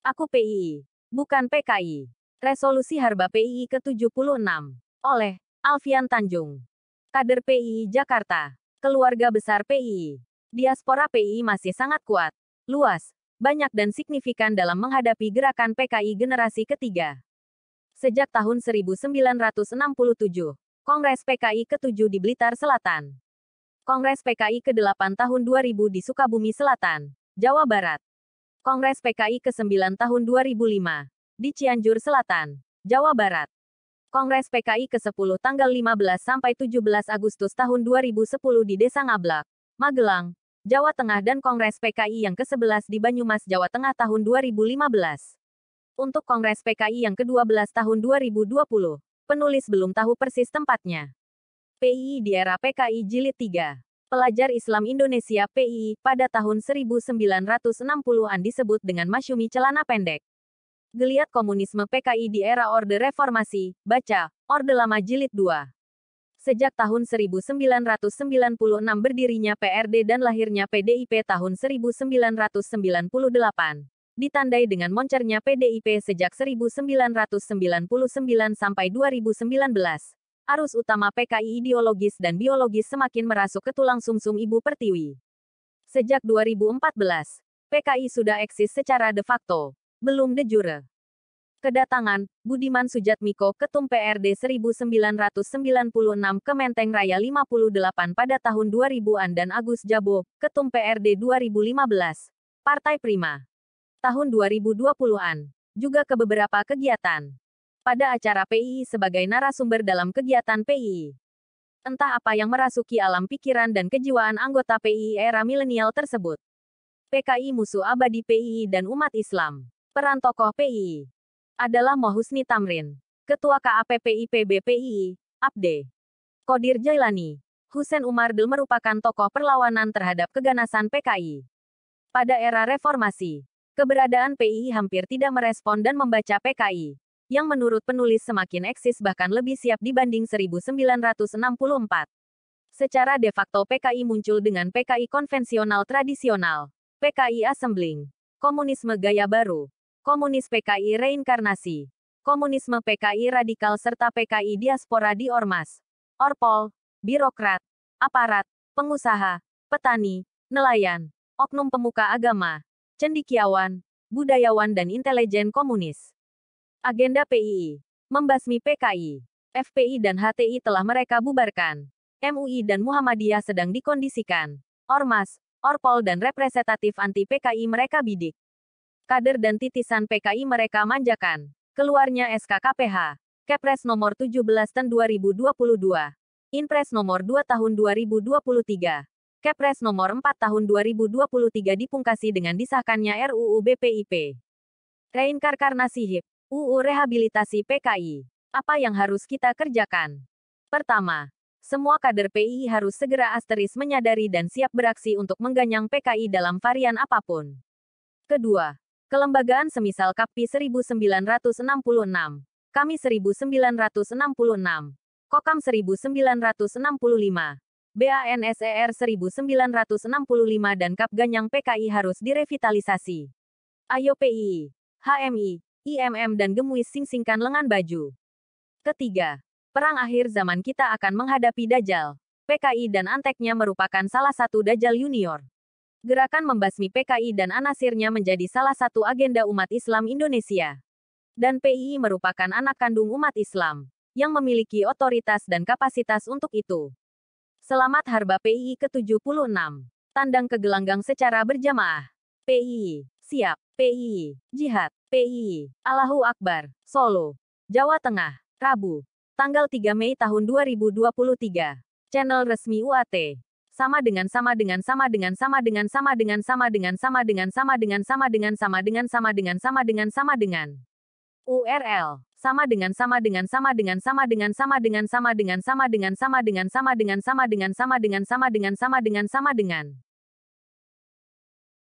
Aku PII. Bukan PKI. Resolusi Harba PII ke-76. Oleh Alfian Tanjung. Kader PII Jakarta. Keluarga besar PII. Diaspora PII masih sangat kuat, luas, banyak dan signifikan dalam menghadapi gerakan PKI generasi ketiga. Sejak tahun 1967, Kongres PKI ke-7 di Blitar Selatan. Kongres PKI ke-8 tahun 2000 di Sukabumi Selatan, Jawa Barat. Kongres PKI ke-9 tahun 2005, di Cianjur Selatan, Jawa Barat. Kongres PKI ke-10 tanggal 15 sampai 17 Agustus tahun 2010 di Desa Ngablak, Magelang, Jawa Tengah dan Kongres PKI yang ke-11 di Banyumas, Jawa Tengah tahun 2015. Untuk Kongres PKI yang ke-12 tahun 2020, penulis belum tahu persis tempatnya. PII di era PKI Jilid 3. Pelajar Islam Indonesia PII pada tahun 1960-an disebut dengan Masyumi celana pendek. Geliat komunisme PKI di era Orde Reformasi, baca, Orde Lama Jilid 2. Sejak tahun 1996 berdirinya PRD dan lahirnya PDIP tahun 1998. Ditandai dengan moncernya PDIP sejak 1999 sampai 2019. Arus utama PKI ideologis dan biologis semakin merasuk ke tulang sumsum Ibu Pertiwi. Sejak 2014, PKI sudah eksis secara de facto, belum de jure. Kedatangan Budiman Sujatmiko, Ketum PRD 1996 ke Menteng Raya 58 pada tahun 2000-an dan Agus Jabo, Ketum PRD 2015, Partai Prima, tahun 2020-an, juga ke beberapa kegiatan. Pada acara PII sebagai narasumber dalam kegiatan PII. Entah apa yang merasuki alam pikiran dan kejiwaan anggota PII era milenial tersebut. PKI musuh abadi PII dan umat Islam. Peran tokoh PII adalah Mohusni Tamrin, Ketua KAPPI PB PII, Abde Qodir Jailani. Husein Umar Del merupakan tokoh perlawanan terhadap keganasan PKI. Pada era reformasi, keberadaan PII hampir tidak merespon dan membaca PKI, yang menurut penulis semakin eksis bahkan lebih siap dibanding 1964. Secara de facto PKI muncul dengan PKI konvensional tradisional, PKI assembling, komunisme gaya baru, komunis PKI reinkarnasi, komunisme PKI radikal serta PKI diaspora di ormas, orpol, birokrat, aparat, pengusaha, petani, nelayan, oknum pemuka agama, cendekiawan, budayawan dan intelijen komunis. Agenda PII. Membasmi PKI. FPI dan HTI telah mereka bubarkan. MUI dan Muhammadiyah sedang dikondisikan. Ormas, Orpol dan representatif anti-PKI mereka bidik. Kader dan titisan PKI mereka manjakan. Keluarnya SK KPH. Kepres nomor 17 tahun 2022. Inpres nomor 2 tahun 2023. Kepres nomor 4 tahun 2023 dipungkasi dengan disahkannya RUU BPIP. Reinkarnasi HIP. UU Rehabilitasi PKI. Apa yang harus kita kerjakan? Pertama, semua kader PII harus segera asteris menyadari dan siap beraksi untuk mengganyang PKI dalam varian apapun. Kedua, kelembagaan semisal KAPI 1966, KAMI 1966, KOKAM 1965, BANSER 1965 dan KAP Ganyang PKI harus direvitalisasi. Ayo PII, HMI, IMM dan Gemuis sing-singkan lengan baju. Ketiga, perang akhir zaman kita akan menghadapi Dajjal. PKI dan anteknya merupakan salah satu Dajjal Junior. Gerakan membasmi PKI dan anasirnya menjadi salah satu agenda umat Islam Indonesia. Dan PII merupakan anak kandung umat Islam, yang memiliki otoritas dan kapasitas untuk itu. Selamat Harba PII ke-76. Tandang ke gelanggang secara berjamaah. PII, siap. PII, jihad. PII, Allahu Akbar, Solo, Jawa Tengah, Rabu, tanggal 3 Mei tahun 2023. Channel resmi UAT. Sama dengan URL. Sama dengan